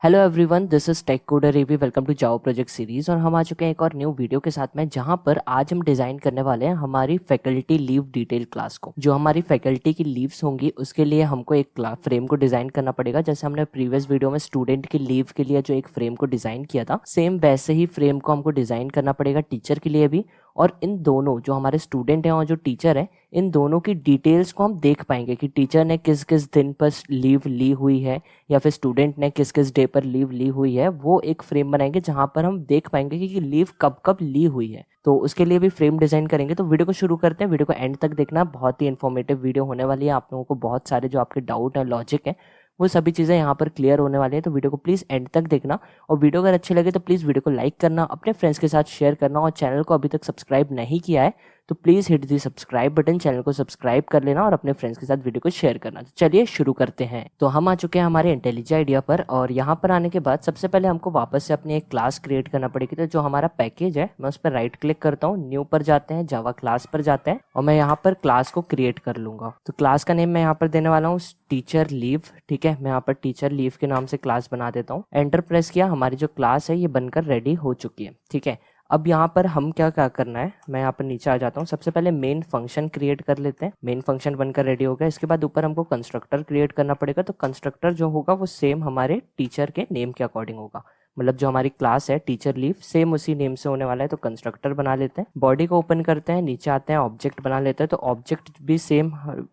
Hello everyone, this is tech coder AB. Welcome to Java project series. और हम आ चुके हैं एक और न्यू वीडियो के साथ में, जहां पर आज हम डिजाइन करने वाले हैं हमारी फैकल्टी लीव डिटेल क्लास को। जो हमारी फैकल्टी की लीव्स होंगी उसके लिए हमको एक फ्रेम को डिजाइन करना पड़ेगा। जैसे हमने प्रीवियस वीडियो में स्टूडेंट की लीव के लिए जो एक फ्रेम को डिजाइन किया था, सेम वैसे ही फ्रेम को हमको डिजाइन करना पड़ेगा टीचर के लिए भी। और इन दोनों, जो हमारे स्टूडेंट हैं और जो टीचर है, इन दोनों की डिटेल्स को हम देख पाएंगे कि टीचर ने किस किस दिन पर लीव ली हुई है या फिर स्टूडेंट ने किस किस डे पर लीव ली हुई है। वो एक फ्रेम बनाएंगे जहां पर हम देख पाएंगे कि लीव कब कब ली हुई है। तो उसके लिए भी फ्रेम डिजाइन करेंगे। तो वीडियो को शुरू करते हैं। वीडियो को एंड तक देखना, बहुत ही इन्फॉर्मेटिव वीडियो होने वाली है। आप लोगों को बहुत सारे जो आपके डाउट है, लॉजिक है, वो सभी चीज़ें यहाँ पर क्लियर होने वाली है। तो वीडियो को प्लीज़ एंड तक देखना। और वीडियो अगर अच्छी लगे तो प्लीज़ वीडियो को लाइक करना, अपने फ्रेंड्स के साथ शेयर करना। और चैनल को अभी तक सब्सक्राइब नहीं किया है तो please hit the subscribe button, channel को सब्सक्राइब कर लेना और अपने फ्रेंड्स के साथ वीडियो को शेयर करना। तो चलिए शुरू करते हैं। तो हम आ चुके हैं हमारे इंटेलिजेंट आइडिया पर। और यहाँ पर आने के बाद सबसे पहले हमको वापस से अपनी एक क्लास क्रिएट करना पड़ेगी। तो जो हमारा पैकेज है, मैं उस पर राइट क्लिक करता हूँ, न्यू पर जाते हैं, जावा क्लास पर जाते हैं और मैं यहाँ पर क्लास को क्रिएट कर लूंगा। तो क्लास का नेम मैं यहाँ पर देने वाला हूँ टीचर लीव। ठीक है, मैं यहाँ पर टीचर लीव के नाम से क्लास बना देता हूँ। एंटर प्रेस किया, हमारी जो क्लास है ये बनकर रेडी हो चुकी है। ठीक है, अब यहाँ पर हम क्या क्या करना है, मैं यहाँ पर नीचे आ जाता हूँ। सबसे पहले मेन फंक्शन क्रिएट कर लेते हैं। मेन फंक्शन बनकर रेडी हो गया। इसके बाद ऊपर हमको कंस्ट्रक्टर क्रिएट करना पड़ेगा। तो कंस्ट्रक्टर जो होगा वो सेम हमारे टीचर के नेम के अकॉर्डिंग होगा। मतलब जो हमारी क्लास है टीचर लीव, सेम उसी नेम से होने वाला है। तो कंस्ट्रक्टर बना लेते हैं। बॉडी को ओपन करते हैं, नीचे आते हैं, ऑब्जेक्ट बना लेते हैं। तो ऑब्जेक्ट भी सेम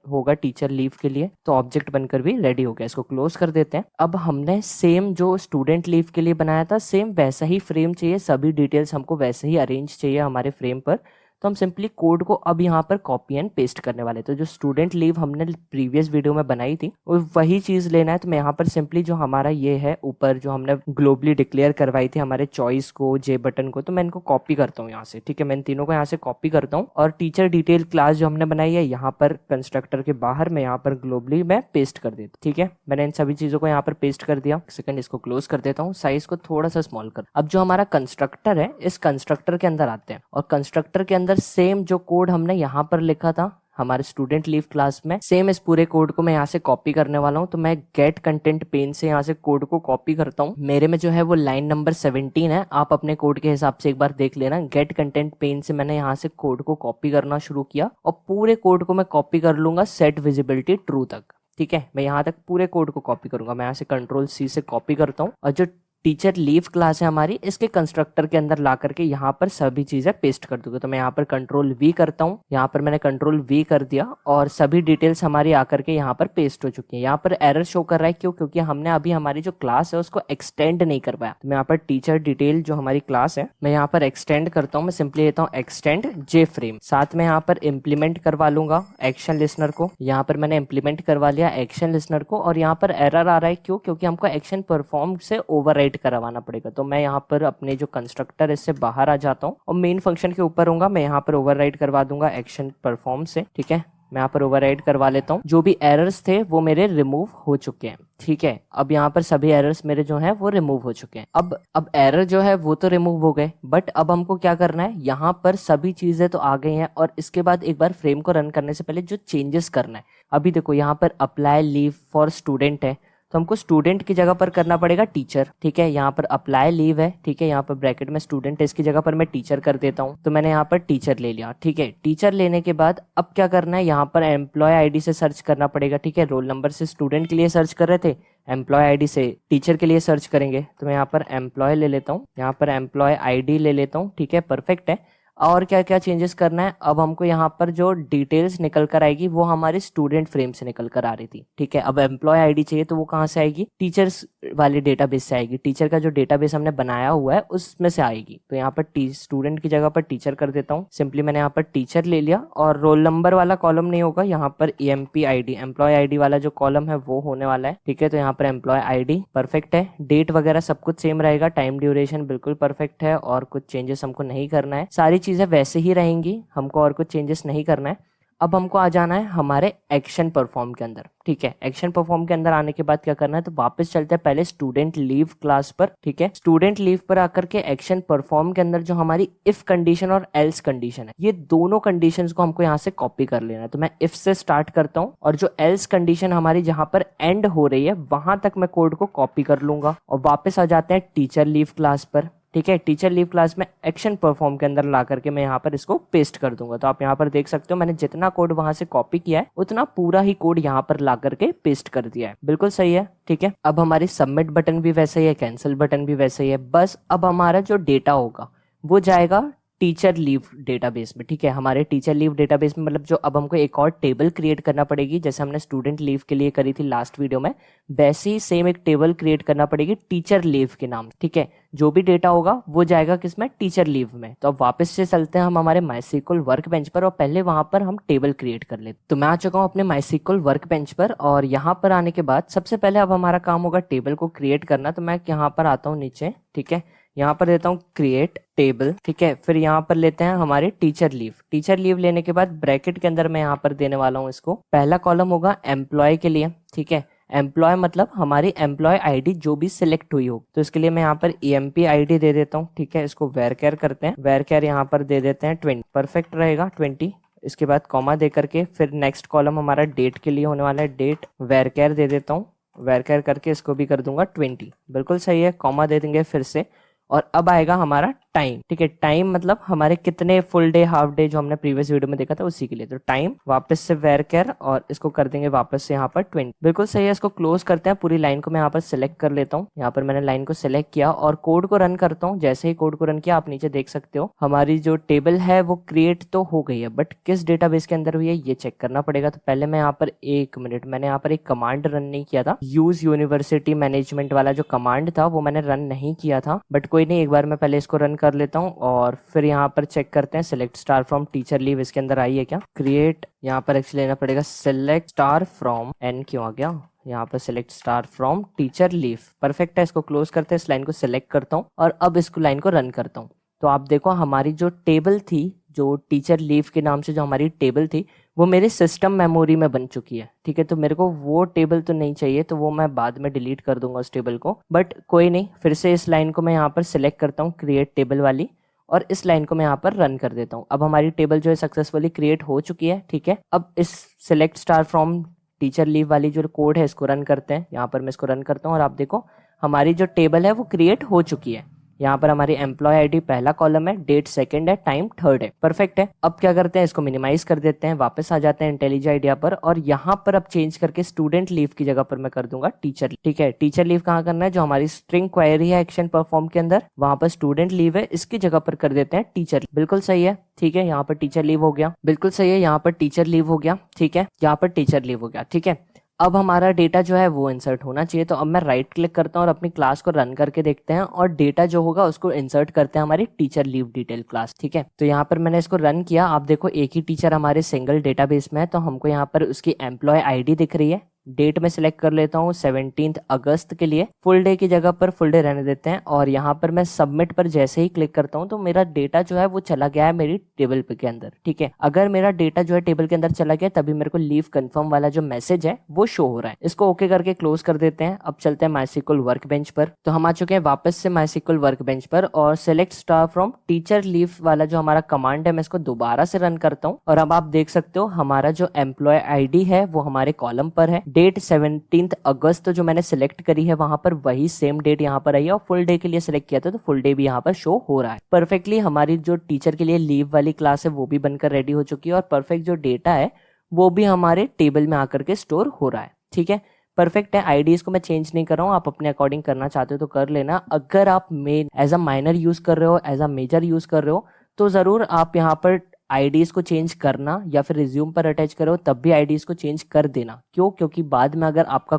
होगा टीचर लीव के लिए। तो ऑब्जेक्ट बनकर भी रेडी हो गया। इसको क्लोज कर देते हैं। अब हमने सेम जो स्टूडेंट लीव के लिए बनाया था, सेम वैसा ही फ्रेम चाहिए। सभी डिटेल्स हमको वैसे ही अरेंज चाहिए हमारे फ्रेम पर। तो हम सिंपली कोड को अब यहाँ पर कॉपी एंड पेस्ट करने वाले। तो जो स्टूडेंट लीव हमने प्रीवियस वीडियो में बनाई थी, वो वही चीज लेना है। तो मैं यहाँ पर सिंपली जो हमारा ये है ऊपर जो हमने ग्लोबली डिक्लेयर करवाई थी हमारे चॉइस को, जे बटन को, तो मैं इनको कॉपी करता हूँ यहाँ से। ठीक है, मैं इन तीनों को यहाँ से कॉपी करता हूँ और टीचर डिटेल क्लास जो हमने बनाई है यहाँ पर कंस्ट्रक्टर के बाहर मैं यहाँ पर ग्लोबली मैं पेस्ट कर देता हूँ। ठीक है, मैंने इन सभी चीजों को यहाँ पर पेस्ट कर दिया। सेकंड, इसको क्लोज कर देता हूँ, साइज को थोड़ा सा स्मॉल कर। अब जो हमारा कंस्ट्रक्टर है, इस कंस्ट्रक्टर के अंदर आते हैं और कंस्ट्रक्टर के अंदर सेम जो कोड हमने यहाँ पर लिखा था हमारे स्टूडेंट लीव क्लास में, सेम इस पूरे कोड को मैं यहाँ से कॉपी करने वाला हूँ। तो मैं गेट कंटेंट पेन से यहाँ से कोड को कॉपी करता हूँ। मेरे में जो है वो लाइन नंबर 17 है। आप अपने कोड के हिसाब से एक बार देख लेना। गेट कंटेंट पेन से मैंने यहाँ से कोड को कॉपी करना शुरू किया और पूरे कोड को मैं कॉपी कर लूंगा सेट विजिबिलिटी ट्रू तक। ठीक है, मैं यहाँ तक पूरे कोड को कॉपी करूंगा। मैं यहाँ से कंट्रोल-C से कॉपी करता हूँ और जो टीचर लीव क्लास है हमारी, इसके कंस्ट्रक्टर के अंदर ला करके यहाँ पर सभी चीजें पेस्ट कर दूंगा। तो मैं यहाँ पर कंट्रोल-V करता हूँ। यहाँ पर मैंने कंट्रोल-V कर दिया और सभी डिटेल्स हमारी आकर के यहाँ पर पेस्ट हो चुकी है। यहाँ पर एरर शो कर रहा है, क्यों? क्योंकि हमने अभी हमारी जो क्लास है उसको एक्सटेंड नहीं कर पाया। तो मैं यहाँ पर टीचर डिटेल जो हमारी क्लास है, मैं यहाँ पर एक्सटेंड करता हूँ। मैं सिंपली लेता हूँ एक्सटेंड जे फ्रेम। साथ में यहाँ पर इम्प्लीमेंट करवा लूंगा एक्शन लिस्नर को। यहाँ पर मैंने इम्प्लीमेंट करवा लिया एक्शन लिस्नर को और यहाँ पर एरर आ रहा है, क्यों? क्योंकि हमको एक्शन परफॉर्म से ओवरराइट करवाना पड़ेगा। तो मैं यहाँ पर अपने जो कंस्ट्रक्टर इससे बाहर आ जाता हूँ और मेन फंक्शन के ऊपर होऊंगा। मैं यहाँ पर ओवरराइड करवा दूंगा एक्शन परफॉर्म से। ठीक है, मैं यहाँ पर ओवरराइड करवा लेता हूँ। जो भी एरर्स थे वो मेरे रिमूव हो चुके हैं। ठीक है, अब यहाँ पर सभी एरर्स मेरे जो हैं वो रिमूव हो चुके हैं। अब एरर जो है वो तो रिमूव हो गए, बट अब हमको क्या करना है, यहाँ पर सभी चीजें तो आ गई हैं और इसके बाद एक बार फ्रेम को रन करने से पहले जो चेंजेस करना है, अभी देखो यहाँ पर अप्लाई लीव फॉर स्टूडेंट है, तो हमको स्टूडेंट की जगह पर करना पड़ेगा टीचर। ठीक है, यहाँ पर अप्लाई लीव है। ठीक है, यहाँ पर ब्रैकेट में स्टूडेंट है, इसकी जगह पर मैं टीचर कर देता हूँ। तो मैंने यहाँ पर टीचर ले लिया। ठीक है, टीचर लेने के बाद अब क्या करना है, यहाँ पर एम्प्लॉय आईडी से सर्च करना पड़ेगा। ठीक है, रोल नंबर से स्टूडेंट के लिए सर्च कर रहे थे, एम्प्लॉय आईडी से टीचर के लिए सर्च करेंगे। तो मैं यहाँ पर एम्प्लॉय ले लेता हूँ, यहाँ पर एम्प्लॉय आईडी ले लेता हूँ। ठीक है, परफेक्ट है। और क्या क्या चेंजेस करना है, अब हमको यहाँ पर जो डिटेल्स निकल कर आएगी वो हमारे स्टूडेंट फ्रेम से निकल कर आ रही थी। ठीक है, अब एम्प्लॉय आईडी चाहिए तो वो कहाँ से आएगी, टीचर्स वाले डेटाबेस से आएगी। टीचर का जो डेटाबेस हमने बनाया हुआ है उसमें से आएगी। तो यहाँ पर स्टूडेंट की जगह पर टीचर कर देता हूँ। सिंपली मैंने यहाँ पर टीचर ले लिया और रोल नंबर वाला कॉलम नहीं होगा, यहाँ पर एम्पी आईडी, एम्प्लॉय आईडी वाला जो कॉलम है वो होने वाला है। ठीक है, तो यहाँ पर एम्प्लॉय आईडी परफेक्ट है। डेट वगैरह सब कुछ सेम रहेगा, टाइम ड्यूरेशन बिल्कुल परफेक्ट है और कुछ चेंजेस हमको नहीं करना है। सारी चीजें वैसे ही रहेंगी, हमको और कुछ चेंजेस नहीं करना है। अब हमको आ जाना है हमारे एक्शन परफॉर्म के अंदर। ठीक है, एक्शन परफॉर्म के अंदर आने के बाद क्या करना है, तो वापस चलते हैं पहले स्टूडेंट लीव क्लास पर। ठीक है, स्टूडेंट लीव पर आकर के एक्शन परफॉर्म के अंदर जो हमारी इफ कंडीशन और एल्स कंडीशन है, ये दोनों कंडीशंस को हमको यहाँ से कॉपी कर लेना है। तो मैं इफ से स्टार्ट करता हूँ और जो एल्स कंडीशन हमारी जहां पर एंड हो रही है वहां तक मैं कोड को कॉपी कर लूंगा और वापस आ जाते हैं टीचर लीव क्लास पर। ठीक है, टीचर लीव क्लास में एक्शन परफॉर्म के अंदर ला करके मैं यहाँ पर इसको पेस्ट कर दूंगा। तो आप यहाँ पर देख सकते हो मैंने जितना कोड वहां से कॉपी किया है उतना पूरा ही कोड यहाँ पर ला करके पेस्ट कर दिया है। बिल्कुल सही है। ठीक है, अब हमारी सबमिट बटन भी वैसा ही है, कैंसिल बटन भी वैसा ही है। बस अब हमारा जो डेटा होगा वो जाएगा टीचर लीव डेटाबेस में। ठीक है, हमारे टीचर लीव डेटाबेस में मतलब जो अब हमको एक और टेबल क्रिएट करना पड़ेगी, जैसे हमने स्टूडेंट लीव के लिए करी थी लास्ट वीडियो में, वैसे ही सेम एक टेबल क्रिएट करना पड़ेगी टीचर लीव के नाम। ठीक है, जो भी डेटा होगा वो जाएगा किसमें, टीचर लीव में। तो अब वापस से चलते हैं हम हमारे MySQL वर्कबेंच पर और पहले वहां पर हम टेबल क्रिएट कर लेते। तो मैं आ चुका हूँ अपने MySQL वर्कबेंच पर और यहाँ पर आने के बाद सबसे पहले अब हमारा काम होगा टेबल को क्रिएट करना। तो मैं यहाँ पर आता हूँ नीचे। ठीक है, यहाँ पर देता हूँ क्रिएट टेबल। ठीक है, फिर यहाँ पर लेते हैं हमारे टीचर लीव। टीचर लीव लेने के बाद ब्रैकेट के अंदर मैं यहाँ पर देने वाला हूँ इसको, पहला कॉलम होगा एम्प्लॉय के लिए। ठीक है, एम्प्लॉय मतलब हमारी एम्प्लॉय आईडी जो भी सिलेक्ट हुई हो, तो इसके लिए मैं यहाँ पर EMP आईडी दे देता हूँ। ठीक है, इसको वेरकेर करते हैं, वेरकेर यहाँ पर दे देते हैं 20, परफेक्ट रहेगा 20। इसके बाद कॉमा दे करके फिर नेक्स्ट कॉलम हमारा डेट के लिए होने वाला है, डेट वेरकेर दे देता हूँ, वेरकेर करके इसको भी कर दूंगा 20। बिल्कुल सही है, कॉमा दे देंगे फिर से। और अब आएगा हमारा टाइम। ठीक है, टाइम मतलब हमारे कितने फुल डे हाफ डे जो हमने प्रीवियस वीडियो में देखा था उसी के लिए। तो टाइम वापस से वेरकेर और इसको कर देंगे वापस से यहाँ पर 20। बिल्कुल सही है, इसको क्लोज करते हैं। पूरी लाइन को मैं यहाँ पर सिलेक्ट कर लेता हूँ। यहाँ पर मैंने लाइन को सिलेक्ट किया और कोड को रन करता हूँ। जैसे ही कोड को रन किया आप नीचे देख सकते हो हमारी जो टेबल है वो क्रिएट तो हो गई है, बट किस डेटाबेस के अंदर हुई है ये चेक करना पड़ेगा। तो पहले मैं यहाँ पर 1 मिनट, मैंने यहाँ पर एक कमांड रन नहीं किया था, यूज यूनिवर्सिटी मैनेजमेंट वाला जो कमांड था वो मैंने रन नहीं किया था, बट कोई नहीं, एक बार मैं पहले इसको रन कर लेता हूँ और फिर यहाँ पर चेक करते हैं select star from teacher leave इसके अंदर आई है क्या। क्रिएट, यहाँ पर एक्चुअली लेना पड़ेगा सिलेक्ट स्टार फ्रॉम, एन क्यों आ गया यहाँ पर, select star from teacher leave. Perfect है, इसको क्लोज करते हैं, इस लाइन को सिलेक्ट करता हूँ और अब इसको लाइन को रन करता हूँ। तो आप देखो हमारी जो टेबल थी, जो टीचर लीव के नाम से जो हमारी टेबल थी वो मेरे सिस्टम मेमोरी में बन चुकी है। ठीक है, तो मेरे को वो टेबल तो नहीं चाहिए, तो वो मैं बाद में डिलीट कर दूंगा उस टेबल को, बट कोई नहीं, फिर से इस लाइन को मैं यहाँ पर सिलेक्ट करता हूँ क्रिएट टेबल वाली और इस लाइन को मैं यहाँ पर रन कर देता हूँ। अब हमारी टेबल जो है सक्सेसफुली क्रिएट हो चुकी है। ठीक है, अब इस select star from teacher leave वाली जो कोड है इसको रन करते हैं। यहाँ पर मैं इसको रन करता हूँ और आप देखो हमारी जो टेबल है वो क्रिएट हो चुकी है। यहाँ पर हमारी एम्प्लॉय आईडी पहला कॉलम है, डेट सेकंड है, टाइम थर्ड है। परफेक्ट है। अब क्या करते हैं, इसको मिनिमाइज कर देते हैं, वापस आ जाते हैं इंटेलिज आइडिया पर और यहाँ पर अब चेंज करके स्टूडेंट लीव की जगह पर मैं कर दूंगा टीचर। ठीक है, टीचर लीव कहाँ करना है, जो हमारी स्ट्रिंग क्वेरी है एक्शन परफॉर्म के अंदर वहां पर स्टूडेंट लीव है, इसकी जगह पर कर देते हैं टीचर। बिल्कुल सही है। ठीक है, यहाँ पर टीचर लीव हो गया। बिल्कुल सही है, यहाँ पर टीचर लीव हो गया। ठीक है, यहाँ पर टीचर लीव हो गया। ठीक है, अब हमारा डेटा जो है वो इंसर्ट होना चाहिए। तो अब मैं राइट क्लिक करता हूँ और अपनी क्लास को रन करके देखते हैं और डेटा जो होगा उसको इंसर्ट करते हैं हमारी टीचर लीव डिटेल क्लास। ठीक है, तो यहाँ पर मैंने इसको रन किया, आप देखो एक ही टीचर हमारे सिंगल डेटाबेस में है, तो हमको यहाँ पर उसकी एम्प्लॉय आईडी दिख रही है। डेट में सिलेक्ट कर लेता हूँ 17 अगस्त के लिए, फुल डे की जगह पर फुल डे रहने देते हैं और यहाँ पर मैं सबमिट पर जैसे ही क्लिक करता हूँ तो मेरा डेटा जो है वो चला गया है मेरी टेबल के अंदर। ठीक है, अगर मेरा डेटा जो है टेबल के अंदर चला गया तभी मेरे को लीव कंफर्म वाला जो मैसेज है वो शो हो रहा है। इसको ओके करके क्लोज कर देते हैं। अब चलते हैं MySQL वर्कबेंच पर। तो हम आ चुके हैं वापस से MySQL वर्कबेंच पर और select star from teacher leave वाला जो हमारा कमांड है मैं इसको दोबारा से रन करता हूँ और अब आप देख सकते हो हमारा जो एम्प्लॉय आईडी है वो हमारे कॉलम पर है, डेट 17 अगस्त जो मैंने सिलेक्ट करी है वहां पर वही सेम डेट यहाँ पर आई है और फुल डे के लिए सिलेक्ट किया था तो फुल डे भी यहाँ पर शो हो रहा है। परफेक्टली हमारी जो टीचर के लिए लीव वाली क्लास है वो भी बनकर रेडी हो चुकी है और परफेक्ट जो डेटा है वो भी हमारे टेबल में आकर के स्टोर हो रहा है। ठीक है, परफेक्ट है। आईडीज को मैं चेंज नहीं कर रहा हूँ, आप अपने अकॉर्डिंग करना चाहते हो तो कर लेना। अगर आप main as a minor use कर रहे हो, एज अ मेजर यूज कर रहे हो तो जरूर आप यहाँ पर आईडीज को चेंज करना या फिर रिज्यूम पर अटैच करो तब भी आईडीज को चेंज कर देना। क्यों? क्योंकि बाद में अगर आपका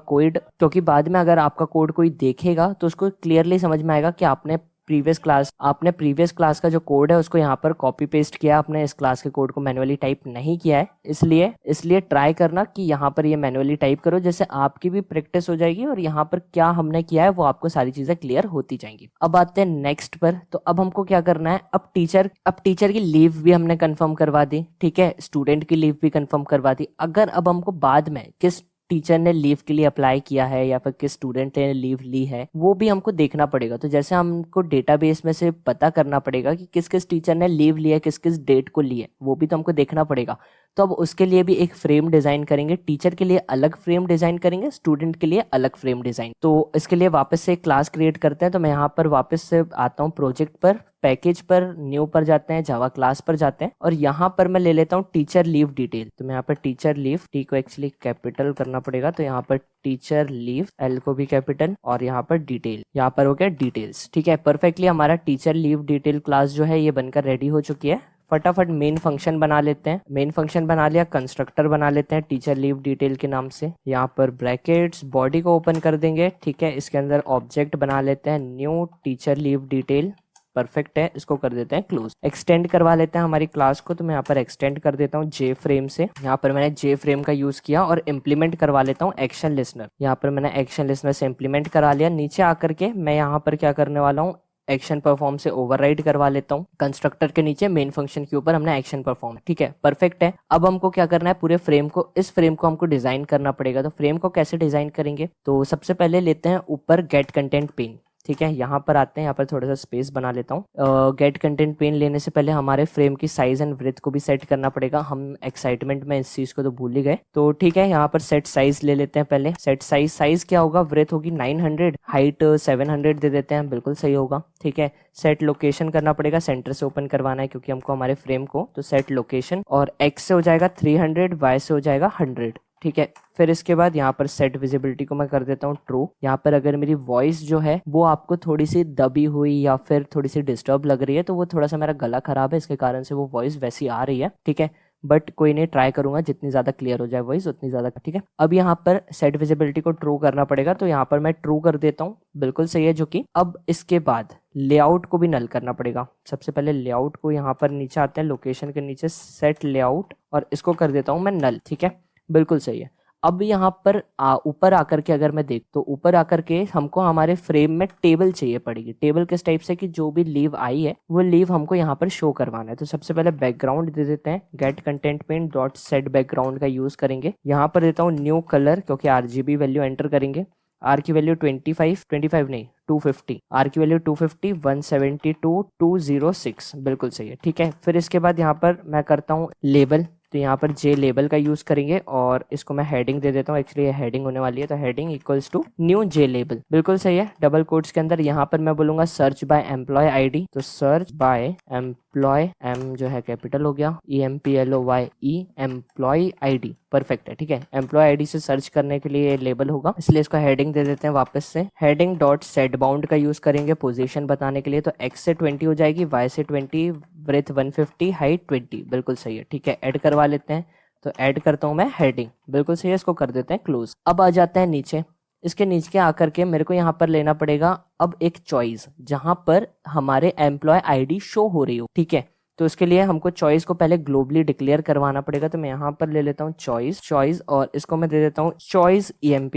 कोड कोई देखेगा तो उसको क्लियरली समझ में आएगा कि आपने प्रीवियस क्लास का जो कोड है उसको यहाँ पर कॉपी पेस्ट किया, आपने इस क्लास के कोड को मैनुअली टाइप नहीं किया है, इसलिए ट्राई करना कि यहाँ पर ये मैनुअली टाइप करो, जैसे आपकी भी प्रैक्टिस हो जाएगी और यहाँ पर क्या हमने किया है वो आपको सारी चीजें क्लियर होती जाएंगी। अब आते हैं नेक्स्ट पर। तो अब हमको क्या करना है, अब टीचर की लीव भी हमने कंफर्म करवा दी, ठीक है, स्टूडेंट की लीव भी कंफर्म करवा दी। अगर अब हमको बाद में किस टीचर ने लीव के लिए अप्लाई किया है या फिर किस स्टूडेंट ने लीव ली है वो भी हमको देखना पड़ेगा। तो जैसे हमको डेटाबेस में से पता करना पड़ेगा कि किस किस टीचर ने लीव लिया है, किस किस डेट को ली है, वो भी तो हमको देखना पड़ेगा। तो अब उसके लिए भी एक फ्रेम डिजाइन करेंगे, टीचर के लिए अलग फ्रेम डिजाइन करेंगे, स्टूडेंट के लिए अलग फ्रेम डिजाइन। तो इसके लिए वापस से एक क्लास क्रिएट करते हैं। तो मैं यहाँ पर वापस से आता हूँ प्रोजेक्ट पर, पैकेज पर, न्यू पर जाते हैं, जावा क्लास पर जाते हैं और यहाँ पर मैं ले लेता हूँ टीचर लीव डिटेल। तो मैं यहाँ पर टीचर लीव, टी को एक्चुअली कैपिटल करना पड़ेगा, तो यहाँ पर टीचर लीव, एल को भी कैपिटल और यहाँ पर डिटेल, यहाँ पर हो गया डिटेल्स। ठीक है, परफेक्टली हमारा टीचर लीव डिटेल क्लास जो है ये बनकर रेडी हो चुकी है। फटाफट मेन फंक्शन बना लेते हैं। मेन फंक्शन बना लिया, कंस्ट्रक्टर बना लेते हैं टीचर लीव डिटेल के नाम से। यहाँ पर ब्रैकेट्स, बॉडी को ओपन कर देंगे, ठीक है, इसके अंदर ऑब्जेक्ट बना लेते हैं new teacher leave detail, perfect है, इसको कर देते हैं क्लोज। एक्सटेंड करवा लेते हैं हमारी क्लास को, तो मैं यहाँ पर एक्सटेंड कर देता हूँ जे फ्रेम से। यहाँ पर मैंने जे फ्रेम का यूज किया और इम्प्लीमेंट करवा लेता हूँ एक्शन लिसनर। यहाँ पर मैंने एक्शन लिसनर से इम्प्लीमेंट करा लिया। नीचे आकर के मैं यहाँ पर क्या करने वाला हूँ, एक्शन परफॉर्म से ओवरराइड करवा लेता हूँ। कंस्ट्रक्टर के नीचे मेन फंक्शन के ऊपर हमने एक्शन परफॉर्म, ठीक है, परफेक्ट है। अब हमको क्या करना है, पूरे फ्रेम को, इस फ्रेम को हमको डिजाइन करना पड़ेगा। तो फ्रेम को कैसे डिजाइन करेंगे, तो सबसे पहले लेते हैं ऊपर गेट कंटेंट पेन, ठीक है, यहाँ पर आते हैं, यहाँ पर थोड़ा सा स्पेस बना लेता हूँ। गेट कंटेंट पेन लेने से पहले हमारे फ्रेम की साइज एंड ब्रेथ को भी सेट करना पड़ेगा। हम एक्साइटमेंट में इस चीज को तो भूल ही गए। तो ठीक है, यहाँ पर सेट साइज ले लेते हैं पहले। सेट साइज क्या होगा, ब्रेथ होगी 900, हाइट 700 दे देते हैं, बिल्कुल सही होगा। ठीक है, सेट लोकेशन करना पड़ेगा, सेंटर से ओपन करवाना है क्योंकि हमको हमारे फ्रेम को। तो सेट लोकेशन और एक्स से हो जाएगा 300, वाई से हो जाएगा 100, ठीक है। फिर इसके बाद यहाँ पर सेट विजिबिलिटी को मैं कर देता हूँ ट्रू। यहाँ पर अगर मेरी वॉइस जो है वो आपको थोड़ी सी दबी हुई या फिर थोड़ी सी डिस्टर्ब लग रही है, तो वो थोड़ा सा मेरा गला खराब है, इसके कारण से वो वॉइस वैसी आ रही है, ठीक है, बट कोई नहीं, ट्राई करूंगा जितनी ज्यादा क्लियर हो जाए वॉइस उतनी ज्यादा, ठीक है। अब यहाँ पर सेट विजिबिलिटी को ट्रू करना पड़ेगा, तो यहाँ पर मैं ट्रू कर देता हूँ, बिल्कुल सही है। जो कि अब इसके बाद लेआउट को भी नल करना पड़ेगा। सबसे पहले लेआउट को, यहाँ पर नीचे आते हैं, लोकेशन के नीचे सेट लेआउट और इसको कर देता हूँ मैं नल, ठीक है, बिल्कुल सही है। अब यहाँ पर ऊपर आकर के अगर मैं देख, तो ऊपर आकर के हमको हमारे फ्रेम में टेबल चाहिए पड़ेगी। टेबल किस टाइप से, कि जो भी लीव आई है वो लीव हमको यहाँ पर शो करवाना है। तो सबसे पहले बैकग्राउंड दे देते हैं, get content pane dot set background का यूज करेंगे। यहाँ पर देता हूँ न्यू कलर, क्योंकि RGB वैल्यू एंटर करेंगे। आर की वैल्यू 25 नहीं 250, आर की वैल्यू 250, 172, 206, बिल्कुल सही है, ठीक है। फिर इसके बाद यहाँ पर मैं करता हूँ लेबल, तो यहाँ पर जे लेबल का यूज करेंगे और इसको मैं हेडिंग दे देता हूँ। एक्चुअली ये हेडिंग होने वाली है, तो heading equals to new J label, बिल्कुल सही है, डबल कोट्स के अंदर। यहाँ पर मैं बोलूंगा सर्च बाय एम्प्लॉय आईडी, तो सर्च बाय एम्प्लॉय, एम जो है कैपिटल हो गया, EMPLOYE, एम्प्लॉय आईडी, परफेक्ट है, ठीक है। एम्प्लॉय आईडी से सर्च करने के लिए लेबल होगा, इसलिए इसको हेडिंग दे देते हैं वापस से। हेडिंग डॉट सेट बाउंड का यूज करेंगे पोजीशन बताने के लिए, तो एक्स से 20 हो जाएगी, वाई से 20, ब्रेथ 150, हाइट 20, बिल्कुल सही है, ठीक है। ऐड करवा लेते हैं, तो ऐड करता हूं मैं हेडिंग, बिल्कुल सही है, इसको कर देते हैं क्लोज। अब आ जाते हैं नीचे, इसके नीचे आकर के मेरे को यहाँ पर लेना पड़ेगा अब एक चॉइस जहां पर हमारे एम्प्लॉय आईडी शो हो रही हो, ठीक है। तो इसके लिए हमको चॉइस को पहले ग्लोबली डिक्लेयर करवाना पड़ेगा, तो मैं यहाँ पर ले लेता हूँ चॉइस और इसको मैं दे देता हूँ चॉइस EMP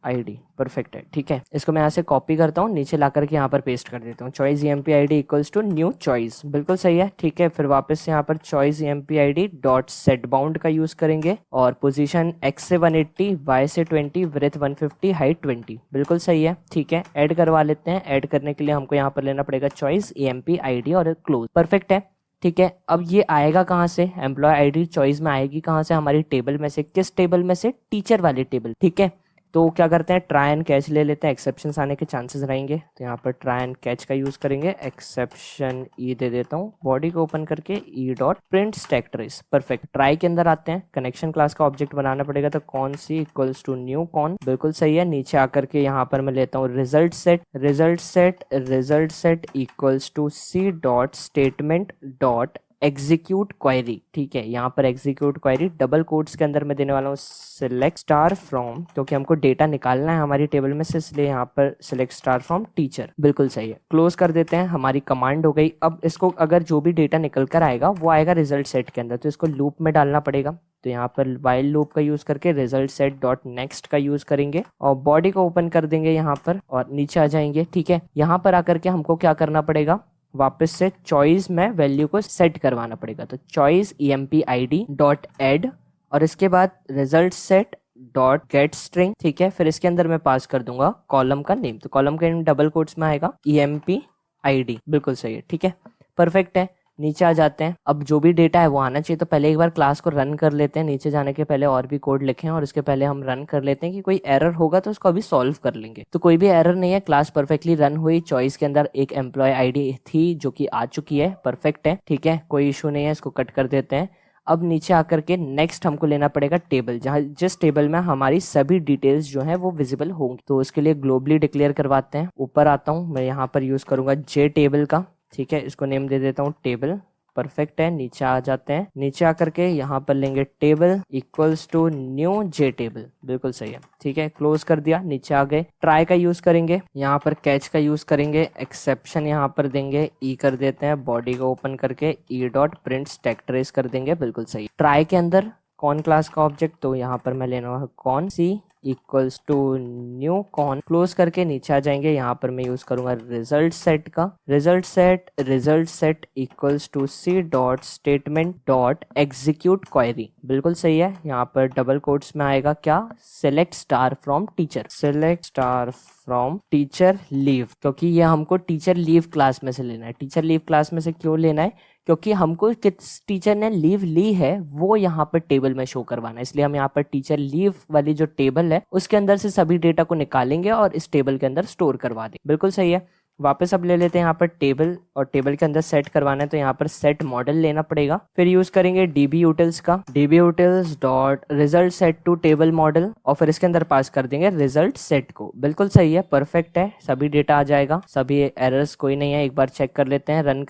ID, परफेक्ट है, ठीक है। इसको मैं यहाँ से कॉपी करता हूँ, नीचे ला करके यहाँ पर पेस्ट कर देता हूँ, choice EMP ID equals to new choice, बिल्कुल सही है, ठीक है। फिर वापस से यहाँ पर choice EMP ID dot set bound का यूज करेंगे और पोजीशन एक्स से 180, वाई से 20, ब्रेथ 150, हाइट 20, बिल्कुल सही है, ठीक है। ऐड करवा लेते हैं, ऐड करने के लिए हमको यहाँ पर लेना पड़ेगा चॉइस EMP ID और क्लोज, परफेक्ट है, ठीक है। अब ये आएगा कहाँ से, एम्प्लॉय आईडी चॉइस में आएगी कहाँ से, हमारी टेबल में से। किस टेबल में से, टीचर वाली टेबल, ठीक है। तो क्या करते हैं, ट्राई एंड कैच ले लेते हैं, एक्सेप्शंस आने के चांसेस रहेंगे, तो यहाँ पर ट्राई एंड कैच का यूज करेंगे। एक्सेप्शन ई दे देता हूँ, बॉडी को ओपन करके E dot print stack trace, perfect. Try के अंदर आते हैं, कनेक्शन क्लास का ऑब्जेक्ट बनाना पड़ेगा, तो कौन सी इक्वल्स टू न्यू कौन, बिल्कुल सही है। नीचे आकर के यहाँ पर मैं लेता हूँ result set equals to C dot statement dot execute query, ठीक है। यहाँ पर एग्जीक्यूट क्वेरी डबल कोट्स के अंदर मैं देने वाला हूँ सिलेक्ट स्टार फ्रॉम, क्योंकि हमको डेटा निकालना है हमारी टेबल में से, इसलिए यहाँ पर सिलेक्ट स्टार फ्रॉम टीचर, बिल्कुल सही है। क्लोज कर देते हैं, हमारी कमांड हो गई। अब इसको अगर जो भी डेटा निकल कर आएगा वो आएगा रिजल्ट सेट के अंदर, तो इसको लूप में डालना पड़ेगा। तो यहाँ पर वाइल लूप का यूज करके रिजल्ट सेट डॉट नेक्स्ट का यूज करेंगे और बॉडी को ओपन कर देंगे यहाँ पर और नीचे आ जाएंगे, ठीक है। यहाँ पर आकर के हमको क्या करना पड़ेगा, वापस से चॉइस में वैल्यू को सेट करवाना पड़ेगा। तो choice EMP ID dot add और इसके बाद result set dot get string, ठीक है। फिर इसके अंदर मैं पास कर दूंगा कॉलम का नेम, तो कॉलम का नेम डबल कोट्स में आएगा EMP ID, बिल्कुल सही है, ठीक है, परफेक्ट है। नीचे आ जाते हैं, अब जो भी डेटा है वो आना चाहिए, तो पहले एक बार क्लास को रन कर लेते हैं। नीचे जाने के पहले और भी कोड लिखें और इसके पहले हम रन कर लेते हैं कि कोई एरर होगा तो उसको अभी सॉल्व कर लेंगे। तो कोई भी एरर नहीं है, क्लास परफेक्टली रन हुई। चॉइस के अंदर एक एम्प्लॉय ID थी जो कि आ चुकी है, परफेक्ट है, ठीक है, कोई इशू नहीं है। इसको कट कर देते हैं। अब नीचे आकर के नेक्स्ट हमको लेना पड़ेगा टेबल, जहाँ जिस टेबल में हमारी सभी डिटेल्स जो है वो विजिबल होंगी। तो उसके लिए ग्लोबली डिक्लेयर करवाते हैं। ऊपर आता हूँ मैं, यहाँ पर यूज करूंगा जे टेबल का, ठीक है। इसको नेम दे देता हूँ टेबल, परफेक्ट है। नीचे आ जाते हैं, नीचे आकर के यहाँ पर लेंगे table equals to new J table, बिल्कुल सही है, ठीक है। क्लोज कर दिया, नीचे आ गए। ट्राई का यूज करेंगे, यहाँ पर कैच का यूज करेंगे, एक्सेप्शन यहाँ पर देंगे, ई कर देते हैं, बॉडी को ओपन करके E dot print stack trace कर देंगे, बिल्कुल सही। ट्राई के अंदर कौन क्लास का ऑब्जेक्ट, तो यहाँ पर मैं लेना है कौन सी equals to new con. Close करके नीचे आ जाएंगे, यहाँ पर मैं यूज करूंगा रिजल्ट सेट का, result set equals to C dot statement dot execute query, बिल्कुल सही है। यहाँ पर डबल कोट्स में आएगा क्या, select star from teacher, select star from teacher leave, क्योंकि ये हमको टीचर लीव क्लास में से लेना है। टीचर लीव क्लास में से क्यों लेना है, क्योंकि हमको किस टीचर ने लीव ली है वो यहाँ पर टेबल में शो करवाना है, इसलिए हम यहाँ पर टीचर लीव वाली जो टेबल है उसके अंदर से सभी डेटा को निकालेंगे और इस टेबल के अंदर स्टोर करवा देंगे, बिल्कुल सही है। वापस अब ले लेते हैं यहाँ पर टेबल और टेबल के अंदर सेट करवाना है, तो यहाँ पर सेट मॉडल लेना पड़ेगा। फिर यूज करेंगे dbutils का, dbutils dot result set to table model और फिर इसके अंदर पास कर देंगे रिजल्ट सेट को, बिल्कुल सही है, परफेक्ट है। सभी डेटा आ जाएगा, सभी एरर्स कोई नहीं है। एक बार चेक कर लेते हैं रन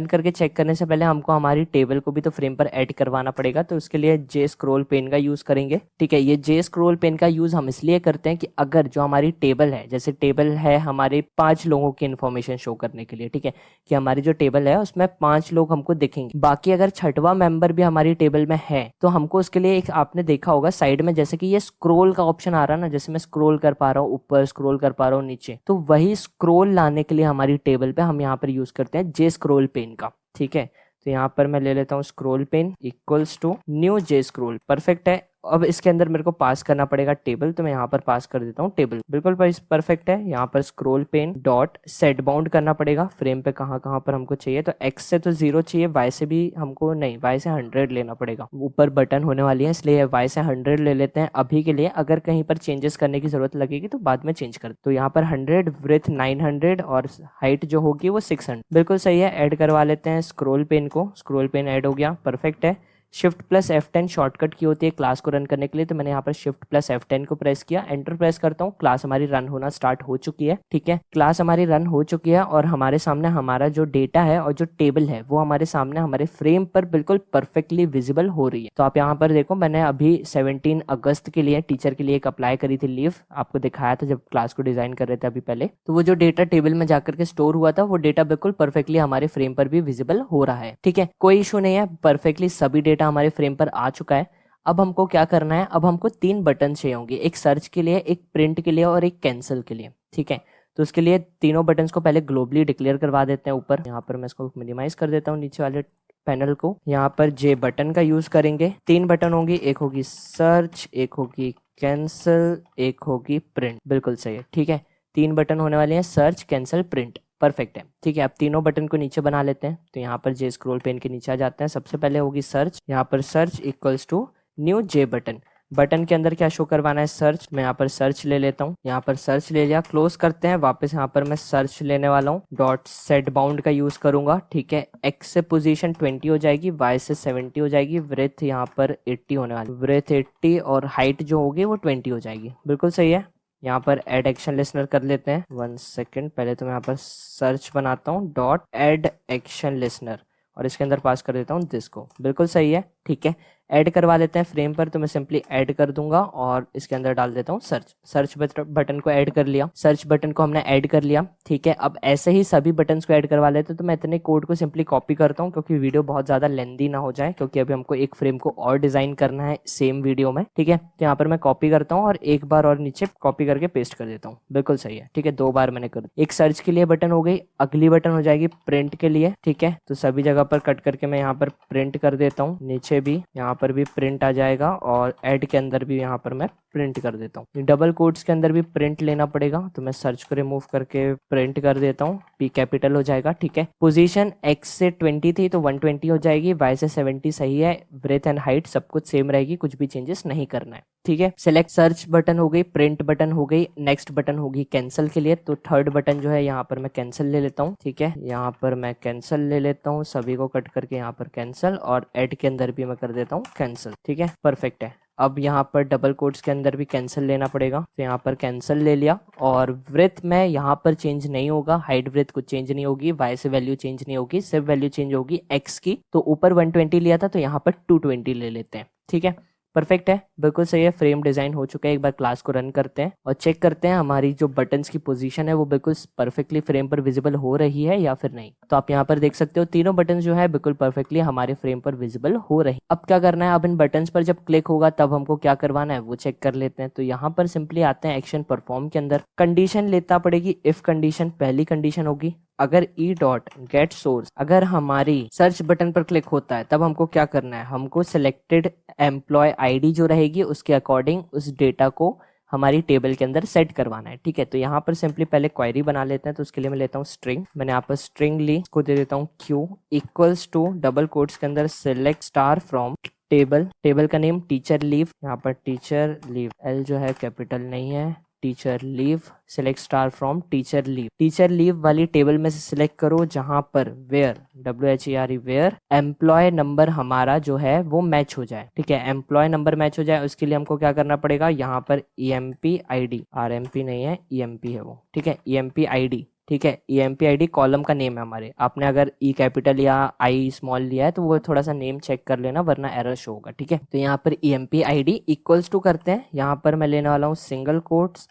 करके चेक करने से पहले हमको हमारी टेबल को भी तो फ्रेम पर ऐड करवाना पड़ेगा, तो उसके लिए जे स्क्रोल पेन का यूज करेंगे, ठीक है। ये जे स्क्रोल पेन का यूज हम इसलिए करते हैं कि अगर जो हमारी टेबल है, जैसे टेबल है हमारे 5 लोगों की इन्फॉर्मेशन शो करने के लिए, ठीक है, कि हमारी जो टेबल है उसमें 5 लोग हमको दिखेंगे, बाकी अगर छठवां मेंबर भी हमारी टेबल में है तो हमको उसके लिए एक आपने देखा होगा साइड में जैसे कि ये स्क्रोल का ऑप्शन आ रहा है ना, जैसे मैं स्क्रोल कर पा रहा हूँ ऊपर, स्क्रोल कर पा रहा हूँ नीचे, तो वही स्क्रोल लाने के लिए हमारी टेबल पे हम यहाँ पर यूज करते हैं जे स्क्रोल पेन का, ठीक है। तो यहाँ पर मैं ले लेता हूँ scroll pane equals to new J scroll, perfect है। अब इसके अंदर मेरे को पास करना पड़ेगा टेबल, तो मैं यहाँ पर पास कर देता हूँ टेबल, बिल्कुल परफेक्ट है। यहाँ पर scroll pane dot set bound करना पड़ेगा फ्रेम पे कहाँ कहाँ पर हमको चाहिए, तो x से तो 0 चाहिए, y से भी हमको नहीं, y से 100 लेना पड़ेगा। ऊपर बटन होने वाली है इसलिए y से 100 ले लेते हैं अभी के लिए, अगर कहीं पर चेंजेस करने की जरूरत लगेगी तो बाद में चेंज कर। तो यहाँ पर 100, विड्थ 900 और हाइट जो होगी वो 600, बिल्कुल सही है। ऐड करवा लेते हैं स्क्रोल पेन को, स्क्रोल पेन ऐड हो गया, परफेक्ट है। शिफ्ट प्लस F10 शॉर्टकट की होती है क्लास को रन करने के लिए, तो मैंने यहाँ पर शिफ्ट प्लस F10 को प्रेस किया, एंटर प्रेस करता हूँ, क्लास हमारी रन होना स्टार्ट हो चुकी है, ठीक है। क्लास हमारी रन हो चुकी है और हमारे सामने हमारा जो डेटा है और जो टेबल है वो हमारे सामने हमारे फ्रेम पर बिल्कुल परफेक्टली विजिबल हो रही है। तो आप यहाँ पर देखो, मैंने अभी 17 अगस्त के लिए टीचर के लिए एक अप्लाई करी थी लीव, आपको दिखाया था जब क्लास को डिजाइन कर रहे थे अभी पहले। तो वो जो डेटा टेबल में जाकर के स्टोर हुआ था वो डेटा बिल्कुल परफेक्टली हमारे फ्रेम पर भी विजिबल हो रहा है, ठीक है, कोई इशू नहीं है, परफेक्टली सभी डेटा हमारे फ्रेम पर आ चुका है। अब हमको क्या करना है, अब हमको 3 बटन चाहिए होंगे, एक सर्च के लिए, एक प्रिंट के लिए और एक कैंसिल के लिए, ठीक है। तो उसके लिए तीनों बटन्स को पहले ग्लोबली डिक्लेयर करवा देते हैं ऊपर। यहाँ पर मैं इसको मिनिमाइज कर देता हूँ नीचे वाले पैनल को। यहाँ पर जे बटन का यूज करेंगे, 3 बटन होंगी, एक होगी सर्च, एक होगी कैंसिल, एक होगी प्रिंट, बिल्कुल सही है, ठीक है। 3 बटन होने वाले हैं, सर्च, कैंसिल, प्रिंट, परफेक्ट है, ठीक है। अब तीनों बटन को नीचे बना लेते हैं, तो यहाँ पर जे स्क्रॉल पेन के नीचे आ जाते हैं। सबसे पहले होगी सर्च, यहाँ पर search equals to new J button, button के अंदर क्या शो करवाना है, सर्च। मैं यहाँ पर सर्च ले लेता हूँ, यहाँ पर सर्च ले लिया, क्लोज करते हैं। वापस यहाँ पर मैं सर्च लेने वाला हूँ, डॉट सेट बाउंड का यूज करूंगा, ठीक है। एक्स से पोजीशन 20 हो जाएगी, वाई से 70 हो जाएगी, ब्रेथ यहाँ पर 80 होने वाली, ब्रेथ 80 और हाइट जो होगी वो 20 हो जाएगी, बिल्कुल सही है। यहाँ पर एड एक्शन लिसनर कर लेते हैं, 1 सेकेंड, पहले तो मैं यहाँ पर सर्च बनाता हूँ, डॉट एड एक्शन लिसनर, और इसके अंदर पास कर देता हूँ दिस को। बिल्कुल सही है, ठीक है। ऐड करवा लेते हैं फ्रेम पर, तो मैं सिंपली ऐड कर दूंगा और इसके अंदर डाल देता हूँ सर्च बटन को ऐड कर लिया, सर्च बटन को हमने ऐड कर लिया, ठीक है। अब ऐसे ही सभी बटन्स को ऐड करवा लेते हैं। तो मैं इतने कोड को सिंपली कॉपी करता हूँ क्योंकि वीडियो बहुत ज्यादा लेंदी ना हो जाए, क्योंकि अभी हमको एक फ्रेम को और डिजाइन करना है सेम वीडियो में, ठीक है। तो यहाँ पर मैं कॉपी करता हूँ और एक बार और नीचे कॉपी करके पेस्ट कर देता हूँ। बिल्कुल सही है, ठीक है। 2 बार मैंने कर, एक सर्च के लिए बटन हो गई, अगली बटन हो जाएगी प्रिंट के लिए, ठीक है। तो सभी जगह पर कट करके मैं यहाँ पर प्रिंट कर देता हूँ, नीचे भी यहाँ पर भी प्रिंट आ जाएगा और ऐड के अंदर भी यहाँ पर मैं प्रिंट कर देता हूँ। डबल कोट्स के अंदर भी प्रिंट लेना पड़ेगा, तो मैं सर्च को रिमूव करके प्रिंट कर देता हूँ, पी कैपिटल हो जाएगा, ठीक है। पोजीशन x से 20 थी तो 120 हो जाएगी, y से 70 सही है, ब्रेथ एंड हाइट सब कुछ सेम रहेगी, कुछ भी चेंजेस नहीं करना है, ठीक है। सिलेक्ट सर्च बटन हो गई, प्रिंट बटन हो गई, नेक्स्ट बटन होगी कैंसिल के लिए। तो थर्ड बटन जो है यहाँ पर मैं कैंसिल ले लेता हूँ, ठीक है। यहाँ पर मैं कैंसिल ले लेता हूँ, सभी को कट करके यहाँ पर कैंसिल और ऐड के अंदर भी मैं कर देता हूँ कैंसिल, ठीक है। परफेक्ट है। अब यहाँ पर डबल कोट्स के अंदर भी कैंसिल लेना पड़ेगा, तो यहाँ पर कैंसिल ले लिया और ब्रेथ में यहाँ पर चेंज नहीं होगा, हाइट ब्रेथ कुछ चेंज नहीं होगी, y से वैल्यू चेंज नहीं होगी, सिर्फ वैल्यू चेंज होगी x की। तो ऊपर 120 लिया था तो यहाँ पर 220 ले लेते हैं, ठीक है। परफेक्ट है, बिल्कुल सही है। फ्रेम डिजाइन हो चुका है। एक बार क्लास को रन करते हैं और चेक करते हैं हमारी जो बटन्स की पोजीशन है वो बिल्कुल परफेक्टली फ्रेम पर विजिबल हो रही है या फिर नहीं। तो आप यहाँ पर देख सकते हो तीनों बटन जो है बिल्कुल परफेक्टली हमारे फ्रेम पर विजिबल हो रही। अब क्या करना है, अब इन बटन्स पर जब क्लिक होगा तब हमको क्या करवाना है वो चेक कर लेते हैं। तो यहाँ पर सिंपली आते हैं एक्शन परफॉर्म के अंदर, कंडीशन लेता पड़ेगी, इफ कंडीशन पहली कंडीशन होगी, अगर ई डॉट गेट सोर्स अगर हमारी सर्च बटन पर क्लिक होता है तब हमको क्या करना है, हमको सिलेक्टेड एम्प्लॉय आईडी जो रहेगी उसके अकॉर्डिंग उस डेटा को हमारी टेबल के अंदर सेट करवाना है, ठीक है। तो यहाँ पर सिंपली पहले क्वेरी बना लेते हैं। तो उसके लिए मैं लेता हूँ स्ट्रिंग, मैंने यहाँ पर स्ट्रिंग ली, इसको दे देता हूँ Q equals to double quotes के अंदर सिलेक्ट स्टार फ्रॉम टेबल का नेम टीचर लीव, यहाँ पर टीचर लीव, एल जो है कैपिटल नहीं है, teacher leave, select star from teacher leave वाली टेबल में से सिलेक्ट करो जहां पर where WHERE where employee number हमारा जो है वो मैच हो जाए, ठीक है। एम्प्लॉय नंबर मैच हो जाए उसके लिए हमको क्या करना पड़ेगा, यहाँ पर EMP ID, RMP नहीं है EMP है वो, ठीक है। EMP ID, ठीक है। EMP ID कॉलम का नेम है हमारे, आपने अगर E कैपिटल या I स्मॉल लिया है तो वो थोड़ा सा नेम चेक कर लेना वरना एरर शो होगा, ठीक है। तो यहाँ पर EMP ID इक्वल्स टू करते हैं, यहाँ पर मैं लेने वाला हूँ सिंगल कोट्स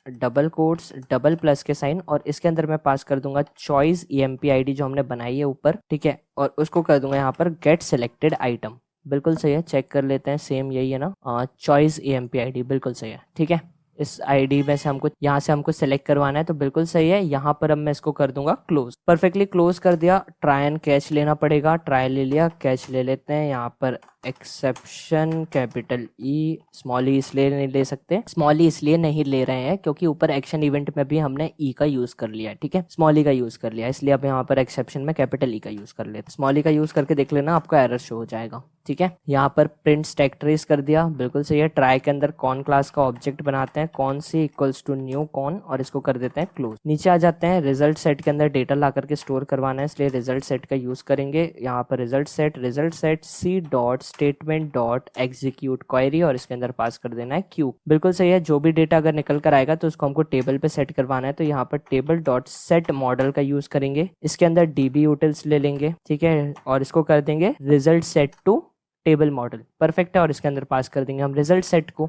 डबल प्लस के साइन और इसके अंदर मैं पास कर दूंगा चॉइस EMP ID जो हमने बनाई है ऊपर, ठीक है। और उसको कर दूंगा यहाँ पर गेट सिलेक्टेड आइटम, बिल्कुल सही है। चेक कर लेते हैं, सेम यही है ना, चॉइस EMP ID बिल्कुल सही है, ठीक है। इस आईडी में से हमको यहाँ से हमको सेलेक्ट करवाना है तो बिल्कुल सही है। यहाँ पर अब मैं इसको कर दूंगा क्लोज, परफेक्टली क्लोज कर दिया। ट्राई एंड कैच लेना पड़ेगा, ट्राई ले लिया, कैच ले लेते हैं। यहाँ पर एक्सेप्शन कैपिटल ई, स्मॉल ई इसलिए नहीं ले सकते, स्मॉल ई इसलिए नहीं ले रहे हैं क्योंकि ऊपर एक्शन इवेंट में भी हमने ई का यूज कर लिया है, ठीक है। स्मॉल ई का यूज कर लिया इसलिए अब यहाँ पर एक्सेप्शन में कैपिटल ई का यूज कर लेते। स्मॉल ई का यूज करके देख लेना, आपका एरर शो हो जाएगा, ठीक है। यहाँ पर प्रिंट स्टैक ट्रेस कर दिया, बिल्कुल सही है। ट्राई के अंदर कॉन क्लास का ऑब्जेक्ट बनाते हैं, con C equals to new con और इसको कर देते हैं क्लोज। नीचे आ जाते हैं, रिजल्ट सेट के अंदर डेटा ला करके स्टोर करवाना है इसलिए रिजल्ट सेट का यूज करेंगे। यहाँ पर result set C dot statement dot execute query और इसके अंदर पास कर देना है क्यू, बिल्कुल सही है। जो भी डेटा अगर निकल कर आएगा तो उसको हमको टेबल पे सेट करवाना है, तो यहाँ पर टेबल डॉट सेट मॉडल का यूज करेंगे। इसके अंदर DB utils ले लेंगे, ठीक है, और इसको कर देंगे result set to table model, perfect है। और इसके अंदर पास कर देंगे हम रिजल्ट सेट को,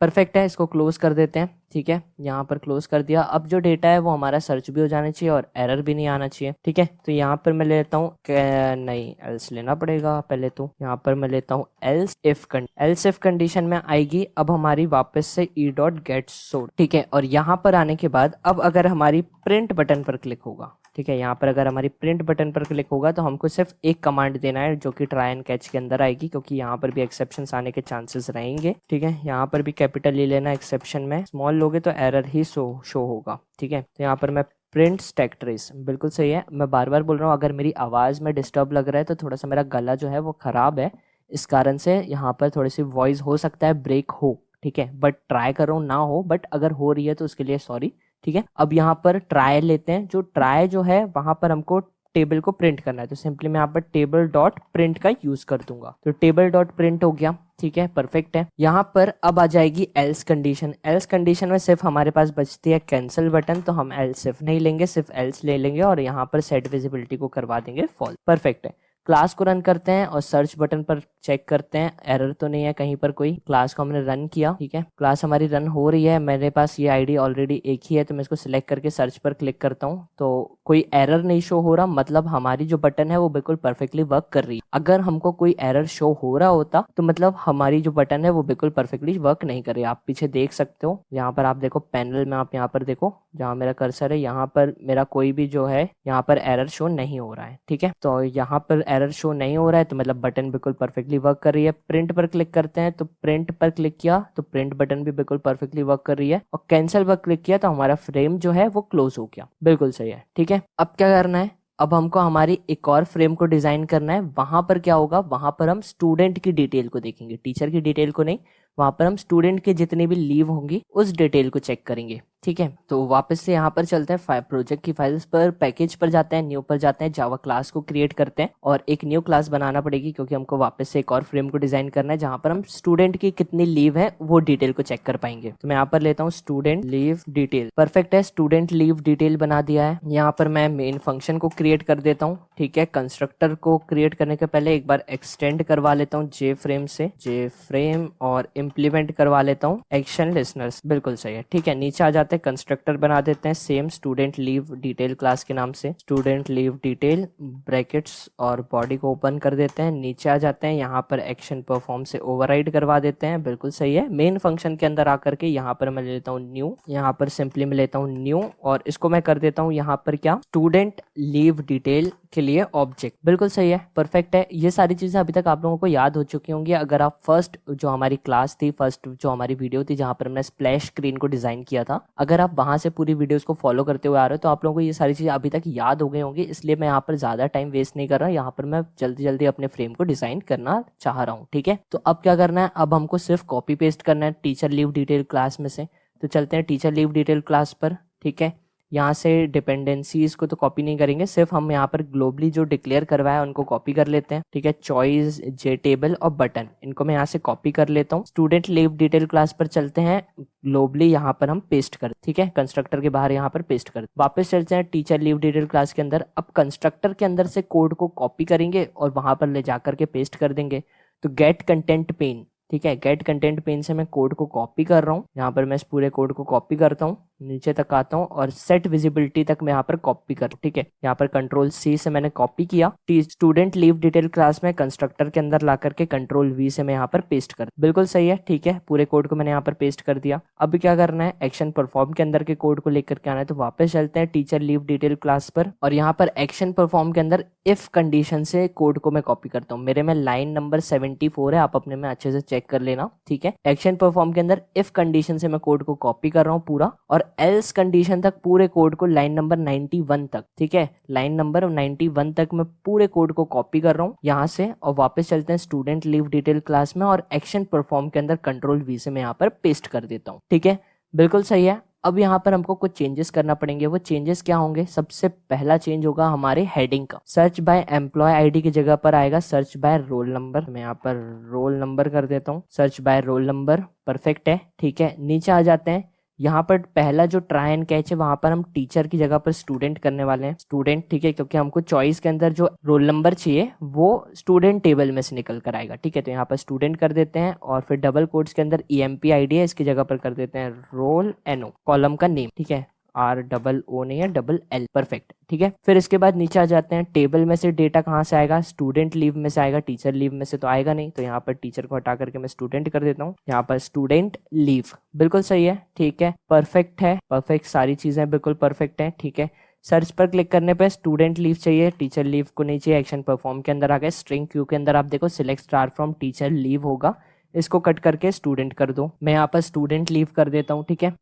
परफेक्ट है। इसको क्लोज कर देते हैं, ठीक है। यहाँ पर क्लोज कर दिया। अब जो डेटा है वो हमारा सर्च भी हो जाना चाहिए और एरर भी नहीं आना चाहिए, ठीक है। तो यहाँ पर मैं लेता हूँ, नहीं एल्स लेना पड़ेगा पहले, तो यहाँ पर मैं लेता हूँ एल्स इफ कंडीशन में आएगी अब हमारी वापस से ई डॉट गेट सोर्ट, ठीक है। और यहाँ पर आने के बाद अब अगर हमारी प्रिंट बटन पर क्लिक होगा, ठीक है, यहाँ पर अगर हमारी प्रिंट बटन पर क्लिक होगा तो हमको सिर्फ एक कमांड देना है जो कि ट्राई एंड कैच के अंदर आएगी, क्योंकि यहाँ पर भी एक्सेप्शंस आने के चांसेस रहेंगे, ठीक है। यहाँ पर भी कैपिटल ले लेना एक्सेप्शन में, स्मॉल लोगे तो एरर ही शो होगा, ठीक है। तो यहाँ पर मैं प्रिंट स्टैक ट्रेस, बिल्कुल सही है। मैं बार बार बोल रहा हूँ अगर मेरी आवाज में डिस्टर्ब लग रहा है तो थोड़ा सा मेरा गला जो है वो खराब है, इस कारण से यहाँ पर थोड़ी सी वॉइस हो सकता है ब्रेक हो, ठीक है। बट ट्राई कर रहा हूँ ना हो, बट अगर हो रही है तो उसके लिए सॉरी, ठीक है। अब यहाँ पर ट्राई लेते हैं, जो ट्राई जो है वहां पर हमको टेबल को प्रिंट करना है, तो सिंपली मैं यहाँ पर टेबल डॉट प्रिंट का यूज कर दूंगा, तो टेबल डॉट प्रिंट हो गया, ठीक है, परफेक्ट है। यहाँ पर अब आ जाएगी एल्स कंडीशन में सिर्फ हमारे पास बचती है कैंसिल बटन, तो हम एल्स सिर्फ नहीं लेंगे, सिर्फ एल्स ले लेंगे और यहाँ पर सेट विजिबिलिटी को करवा देंगे फॉल, परफेक्ट है। क्लास को रन करते हैं और सर्च बटन पर चेक करते हैं एरर तो नहीं है कहीं पर कोई। क्लास को हमने रन किया, ठीक है, क्लास हमारी रन हो रही है। मेरे पास ये आईडी ऑलरेडी एक ही है तो मैं इसको सिलेक्ट करके सर्च पर क्लिक करता हूँ तो कोई एरर नहीं शो हो रहा, मतलब हमारी जो बटन है वो बिल्कुल परफेक्टली वर्क कर रही है। अगर हमको कोई एरर शो हो रहा होता तो मतलब हमारी जो बटन है वो बिल्कुल परफेक्टली वर्क नहीं कर रही। आप पीछे देख सकते हो, यहाँ पर आप देखो पैनल में, आप यहाँ पर देखो जहाँ मेरा कर्सर है, यहाँ पर मेरा कोई भी जो है यहाँ पर एरर शो नहीं हो रहा है, ठीक है। तो यहाँ पर एरर शो नहीं हो रहा है तो मतलब बटन बिल्कुल परफेक्टली वर्क कर रही है। प्रिंट पर क्लिक करते हैं तो प्रिंट पर क्लिक किया तो प्रिंट बटन भी बिल्कुल परफेक्टली वर्क कर रही है, और कैंसिल पर क्लिक किया तो हमारा फ्रेम जो है वो क्लोज हो गया, बिल्कुल सही है, ठीक है। अब क्या करना है, अब हमको हमारी एक और फ्रेम को डिजाइन करना है। वहां पर क्या होगा, वहां पर हम स्टूडेंट की डिटेल को देखेंगे, टीचर की डिटेल को नहीं। वहां पर हम स्टूडेंट के जितनी भी लीव होंगी उस डिटेल को चेक करेंगे, ठीक है। तो वापस से यहाँ पर चलते हैं प्रोजेक्ट की फाइल्स पर, पैकेज पर जाते हैं, न्यू पर जाते हैं, जावा क्लास को क्रिएट करते हैं और एक न्यू क्लास बनाना पड़ेगी क्योंकि हमको वापस से एक और फ्रेम को डिजाइन करना है जहां पर हम स्टूडेंट की कितनी लीव है वो डिटेल को चेक कर पाएंगे। तो मैं यहाँ पर लेता हूँ स्टूडेंट लीव डिटेल, परफेक्ट है, स्टूडेंट लीव डिटेल बना दिया है। यहाँ पर मैं मेन फंक्शन को क्रिएट कर देता हूँ, ठीक है। कंस्ट्रक्टर को क्रिएट करने के पहले एक बार एक्सटेंड करवा लेता हूँ जे फ्रेम से, जे फ्रेम, और इम्प्लीमेंट करवा लेता हूँ एक्शन लिसनर्स, बिल्कुल सही है, ठीक है। नीचे आ जाते हैं, कंस्ट्रक्टर बना देते हैं same student leave detail class के नाम से, स्टूडेंट लीव डिटेल ब्रैकेट्स, और बॉडी को ओपन कर देते हैं। नीचे आ जाते हैं, यहाँ पर एक्शन परफॉर्म से ओवरराइड करवा देते हैं, बिल्कुल सही है। मेन फंक्शन के अंदर आकर के यहाँ पर मैं लेता हूँ न्यू, यहाँ पर सिंपली मैं लेता हूँ न्यू, और इसको मैं कर देता हूँ यहाँ पर क्या, स्टूडेंट लीव डिटेल के लिए ऑब्जेक्ट, बिल्कुल सही है, परफेक्ट है। ये सारी चीजें अभी तक आप लोगों को याद हो चुकी होंगी अगर आप फर्स्ट जो हमारी क्लास थी, फर्स्ट जो हमारी वीडियो थी जहां पर हमने स्प्लैश स्क्रीन को डिजाइन किया था, अगर आप वहां से पूरी वीडियोस को फॉलो करते हुए आ रहे हो तो आप लोगों को ये सारी चीजें अभी तक याद हो गई होंगी। इसलिए मैं यहाँ पर ज्यादा टाइम वेस्ट नहीं कर रहा, यहाँ पर मैं जल्दी जल्दी अपने फ्रेम को डिजाइन करना चाह रहा हूँ, ठीक है। तो अब क्या करना है, अब हमको सिर्फ कॉपी पेस्ट करना है टीचर लीव डिटेल क्लास में से। तो चलते हैं टीचर लीव डिटेल क्लास पर, ठीक है। यहाँ से डिपेंडेंसीज को तो कॉपी नहीं करेंगे, सिर्फ हम यहाँ पर ग्लोबली जो डिक्लेयर करवाया उनको कॉपी कर लेते हैं, ठीक है। चॉइस, जे टेबल और बटन, इनको मैं यहाँ से कॉपी कर लेता हूँ। स्टूडेंट लीव डिटेल क्लास पर चलते हैं, ग्लोबली यहाँ पर हम पेस्ट कर, ठीक है, कंस्ट्रक्टर के बाहर यहाँ पर पेस्ट कर। वापस चलते हैं टीचर लीव डिटेल क्लास के अंदर, अब कंस्ट्रक्टर के अंदर से कोड को कॉपी करेंगे और वहां पर ले जाकर के पेस्ट कर देंगे। तो गेट कंटेंट पेन, ठीक है, गेट कंटेंट पेन से मैं कोड को कॉपी कर रहा हूँ, यहाँ पर मैं इस पूरे कोड को कॉपी करता हूँ, नीचे तक आता हूँ और सेट विजिबिलिटी तक मैं यहाँ पर कॉपी कर, ठीक है। यहाँ पर कंट्रोल सी से मैंने कॉपी किया, स्टूडेंट लीव डिटेल क्लास में कंस्ट्रक्टर के अंदर ला करके कंट्रोल वी से मैं यहाँ पर पेस्ट कर, बिल्कुल सही है, ठीक है। पूरे कोड को मैंने यहाँ पर पेस्ट कर दिया। अब क्या करना है, एक्शन परफॉर्म के अंदर के कोड को लेकर के आना है। तो वापस चलते हैं टीचर लीव डिटेल क्लास पर, और यहाँ पर एक्शन परफॉर्म के अंदर इफ कंडीशन से कोड को मैं कॉपी करता हूँ। मेरे में लाइन नंबर 74 है, आप अपने में अच्छे से चेक कर लेना, ठीक है। एक्शन परफॉर्म के अंदर इफ कंडीशन से मैं कोड को कॉपी कर रहा हूँ पूरा, और एल्स कंडीशन तक पूरे कोड को लाइन नंबर 91 तक, ठीक है, लाइन नंबर 91 तक मैं पूरे कोड को कॉपी कर रहा हूँ यहाँ से। और वापस चलते हैं स्टूडेंट लीव डिटेल क्लास में, और एक्शन परफॉर्म के अंदर कंट्रोल वी से मैं यहाँ पर पेस्ट कर देता हूँ, ठीक है, बिल्कुल सही है। अब यहाँ पर हमको कुछ चेंजेस करना पड़ेंगे। वो चेंजेस क्या होंगे, सबसे पहला चेंज होगा हमारे हेडिंग का, सर्च बाय एम्प्लॉय आईडी की जगह पर आएगा सर्च बाय रोल नंबर। मैं यहाँ पर रोल नंबर कर देता हूँ, search by roll number, perfect है, ठीक है। नीचे आ जाते हैं, यहाँ पर पहला जो ट्राई एंड कैच है वहां पर हम टीचर की जगह पर स्टूडेंट करने वाले हैं, स्टूडेंट, ठीक है, क्योंकि हमको चॉइस के अंदर जो रोल नंबर चाहिए वो स्टूडेंट टेबल में से निकल कर आएगा, ठीक है। तो यहाँ पर स्टूडेंट कर देते हैं, और फिर डबल कोट्स के अंदर EMP आईडी है, इसकी जगह पर कर देते हैं रोल NO, कॉलम का नेम, ठीक है, ROO नहीं है, LL, परफेक्ट, ठीक है। फिर इसके बाद नीचे आ जाते हैं, टेबल में से डेटा कहाँ से आएगा, स्टूडेंट लीव में से आएगा, टीचर लीव में से तो आएगा नहीं। तो यहाँ पर टीचर को हटा करके मैं स्टूडेंट कर देता हूँ, यहाँ पर स्टूडेंट लीव, बिल्कुल सही है, ठीक है, परफेक्ट है, परफेक्ट, सारी चीजें बिल्कुल परफेक्ट है, ठीक है। सर्च पर क्लिक करने पे स्टूडेंट लीव चाहिए, टीचर लीव को नहीं चाहिए। एक्शन परफॉर्म के अंदर आ गए, स्ट्रिंग क्यू के अंदर आप देखो select star from teacher leave होगा, इसको कट करके स्टूडेंट कर दो। मैं यहाँ पर स्टूडेंट लीव कर देता हूँ, ठीक है।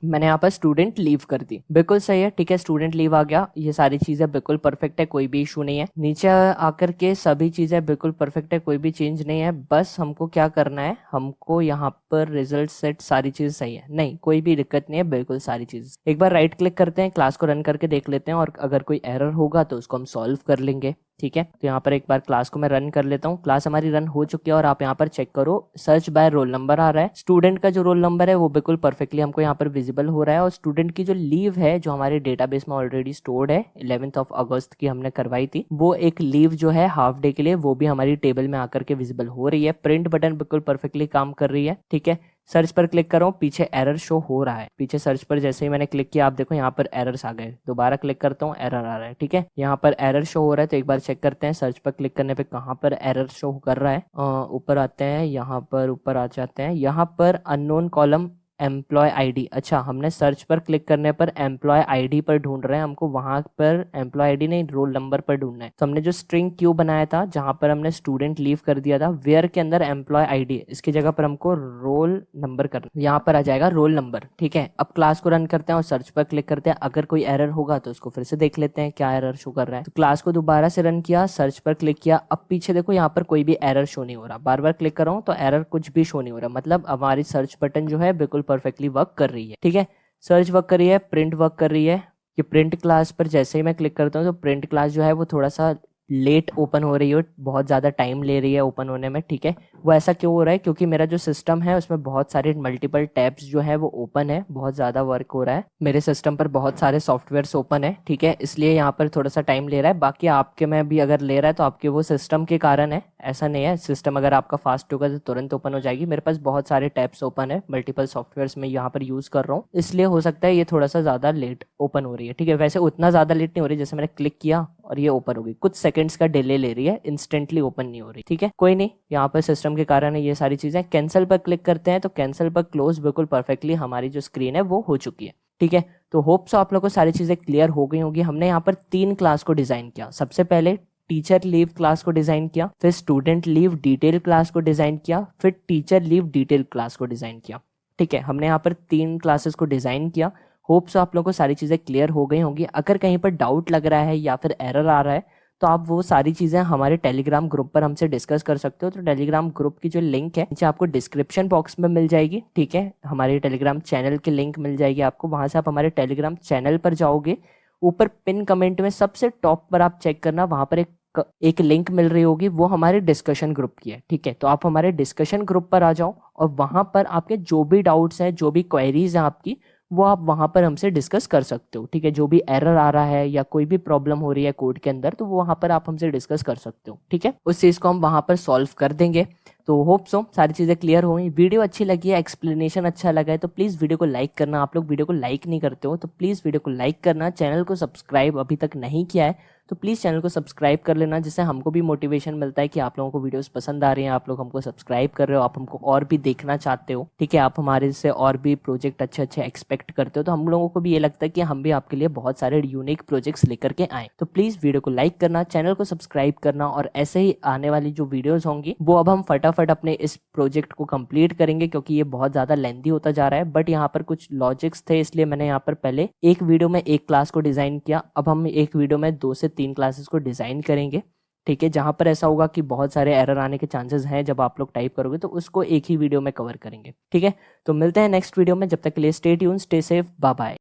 मैंने यहाँ पर स्टूडेंट लीव कर दी, बिल्कुल सही है, ठीक है, स्टूडेंट लीव आ गया। ये सारी चीजें बिल्कुल परफेक्ट है, कोई भी इशू नहीं है। नीचे आकर के सभी चीजें बिल्कुल परफेक्ट है, कोई भी चेंज नहीं है। बस हमको क्या करना है, हमको यहाँ पर रिजल्ट सेट सारी चीज सही है, नहीं कोई भी दिक्कत नहीं है, बिल्कुल सारी चीज। एक बार राइट क्लिक करते हैं, क्लास को रन करके देख लेते हैं, और अगर कोई एरर होगा तो उसको हम सॉल्व कर लेंगे, ठीक है। तो यहाँ पर एक बार क्लास को मैं रन कर लेता हूँ। क्लास हमारी रन हो चुकी है और आप यहाँ पर चेक करो, सर्च बाय रोल नंबर आ रहा है। स्टूडेंट का जो रोल नंबर है वो बिल्कुल परफेक्टली हमको यहाँ पर विजिबल हो रहा है, और स्टूडेंट की जो लीव है जो हमारे डेटाबेस में ऑलरेडी स्टोर्ड है 11 अगस्त की हमने करवाई थी, वो एक लीव जो है हाफ डे के लिए, वो भी हमारी टेबल में आकर के विजिबल हो रही है। प्रिंट बटन बिल्कुल परफेक्टली काम कर रही है, ठीक है। सर्च पर क्लिक कर रहा हूँ, पीछे एरर शो हो रहा है। पीछे सर्च पर जैसे ही मैंने क्लिक किया आप देखो यहाँ पर एरर्स आ गए। दोबारा क्लिक करता हूँ, एरर आ रहा है, ठीक है। यहाँ पर एरर शो हो रहा है, तो एक बार चेक करते हैं सर्च पर क्लिक करने पे कहाँ पर एरर शो कर रहा है। ऊपर आते हैं, यहाँ पर ऊपर आ जाते हैं, यहाँ पर अननोन कॉलम एम्प्लॉय आईडी। अच्छा, हमने सर्च पर क्लिक करने पर एम्प्लॉय आईडी पर ढूंढ रहे हैं, हमको वहां पर एम्प्लॉय आईडी नहीं रोल नंबर पर ढूंढना है। तो हमने जो स्ट्रिंग क्यू बनाया था जहां पर हमने स्टूडेंट लीव कर दिया था, वेयर के अंदर एम्प्लॉय आईडी, इसकी जगह पर हमको रोल नंबर करना, यहाँ पर आ जाएगा रोल नंबर, ठीक है। अब क्लास को रन करते हैं और सर्च पर क्लिक करते हैं। अगर कोई एरर होगा तो उसको फिर से देख लेते हैं क्या एरर शो कर रहा है। तो क्लास को दोबारा से रन किया, सर्च पर क्लिक किया, अब पीछे देखो यहाँ पर कोई भी एरर शो नहीं हो रहा। बार बार क्लिक कर रहा हूँ तो एरर कुछ भी शो नहीं हो रहा, मतलब हमारी सर्च बटन जो है बिल्कुल परफेक्टली वर्क कर रही है, ठीक है। सर्च वर्क कर रही है, प्रिंट वर्क कर रही है। ये प्रिंट क्लास पर जैसे ही मैं क्लिक करता हूँ तो प्रिंट क्लास जो है वो थोड़ा सा लेट ओपन हो रही है, बहुत ज़्यादा टाइम ले रही है ओपन होने में, ठीक है। वो ऐसा क्यों हो रहा है, क्योंकि मेरा जो सिस्टम है उसमें बहुत सारे मल्टीपल टैब्स जो है वो ओपन है, बहुत ज़्यादा वर्क हो रहा है। मेरे सिस्टम पर बहुत सारे सॉफ्टवेयर्स ओपन है, ठीक है, इसलिए यहाँ पर थोड़ा सा टाइम ले रहा है। बाकी आपके में भी अगर ले रहा है तो आपके वो सिस्टम के कारण है, ऐसा नहीं है। सिस्टम अगर आपका फास्ट होगा तो तुरंत ओपन हो जाएगी। मेरे पास बहुत सारे टैब्स ओपन है, मल्टीपल सॉफ्टवेयर्स में यहाँ पर यूज़ कर रहा हूँ, इसलिए हो सकता है ये थोड़ा सा ज़्यादा लेट ओपन हो रही है, ठीक है। वैसे उतना ज़्यादा लेट नहीं हो रही, जैसे मैंने क्लिक किया और ये ओपन हो गई, कुछ सेकंड्स का डिले ले रही है, इंस्टेंटली ओपन नहीं हो रही, ठीक है। कोई नहीं, यहाँ पर सिस्टम के कारण है ये सारी चीजें। कैंसिल पर क्लिक करते हैं तो कैंसिल पर क्लोज बिल्कुल परफेक्टली हमारी जो स्क्रीन है वो हो चुकी है, ठीक है। तो होप सो आप लोगों को सारी चीजें क्लियर हो गई होगी। हमने यहाँ पर 3 क्लास को डिजाइन किया। सबसे पहले टीचर लीव क्लास को डिजाइन किया, फिर स्टूडेंट लीव डिटेल क्लास को डिजाइन किया, फिर टीचर लीव डिटेल क्लास को डिजाइन किया, ठीक है। हमने यहाँ पर 3 क्लासेस को डिजाइन किया। होप सो आप लोगों को सारी चीज़ें क्लियर हो गई होंगी। अगर कहीं पर डाउट लग रहा है या फिर एरर आ रहा है तो आप वो सारी चीज़ें हमारे टेलीग्राम ग्रुप पर हमसे डिस्कस कर सकते हो। तो टेलीग्राम ग्रुप की जो लिंक है नीचे आपको डिस्क्रिप्शन बॉक्स में मिल जाएगी, ठीक है। हमारे टेलीग्राम चैनल की लिंक मिल जाएगी आपको, वहाँ से आप हमारे टेलीग्राम चैनल पर जाओगे, ऊपर पिन कमेंट में सबसे टॉप पर आप चेक करना, वहाँ पर एक लिंक मिल रही होगी, वो हमारे डिस्कशन ग्रुप की है, ठीक है। तो आप हमारे डिस्कशन ग्रुप पर आ जाओ और वहाँ पर आपके जो भी डाउट्स हैं, जो भी क्वेरीज हैं आपकी, वो आप वहाँ पर हमसे डिस्कस कर सकते हो, ठीक है। जो भी एरर आ रहा है या कोई भी प्रॉब्लम हो रही है कोड के अंदर, तो वो वहाँ पर आप हमसे डिस्कस कर सकते हो, ठीक है। उस चीज़ को हम वहाँ पर सॉल्व कर देंगे। तो होप सो सारी चीज़ें क्लियर हो गई। वीडियो अच्छी लगी है, एक्सप्लेनेशन अच्छा लगा है तो प्लीज़ वीडियो को लाइक करना। आप लोग वीडियो को लाइक नहीं करते हो तो प्लीज़ वीडियो को लाइक करना। चैनल को सब्सक्राइब अभी तक नहीं किया है तो प्लीज़ चैनल को सब्सक्राइब कर लेना, जिससे हमको भी मोटिवेशन मिलता है कि आप लोगों को वीडियोस पसंद आ रही हैं, आप लोग हमको सब्सक्राइब कर रहे हो, आप हमको और भी देखना चाहते हो, ठीक है। आप हमारे से और भी प्रोजेक्ट अच्छे अच्छे एक्सपेक्ट करते हो, तो हम लोगों को भी ये लगता है कि हम भी आपके लिए बहुत सारे यूनिक प्रोजेक्ट्स लेकर के आए। तो प्लीज़ वीडियो को लाइक करना, चैनल को सब्सक्राइब करना, और ऐसे ही आने वाली जो वीडियोज़ होंगी वो अब हम फटाफट अपने इस प्रोजेक्ट को कंप्लीट करेंगे, क्योंकि ये बहुत ज़्यादा लेंथी होता जा रहा है। बट यहाँ पर कुछ लॉजिक्स थे, इसलिए मैंने यहाँ पर पहले एक वीडियो में एक क्लास को डिज़ाइन किया, अब हम एक वीडियो में 2 से 3 क्लासेस को डिज़ाइन करेंगे, ठीक है। जहाँ पर ऐसा होगा कि बहुत सारे एरर आने के चांसेस हैं जब आप लोग टाइप करोगे, तो उसको एक ही वीडियो में कवर करेंगे, ठीक है। तो मिलते हैं नेक्स्ट वीडियो में, जब तक के लिए stay tune, stay safe, bye bye.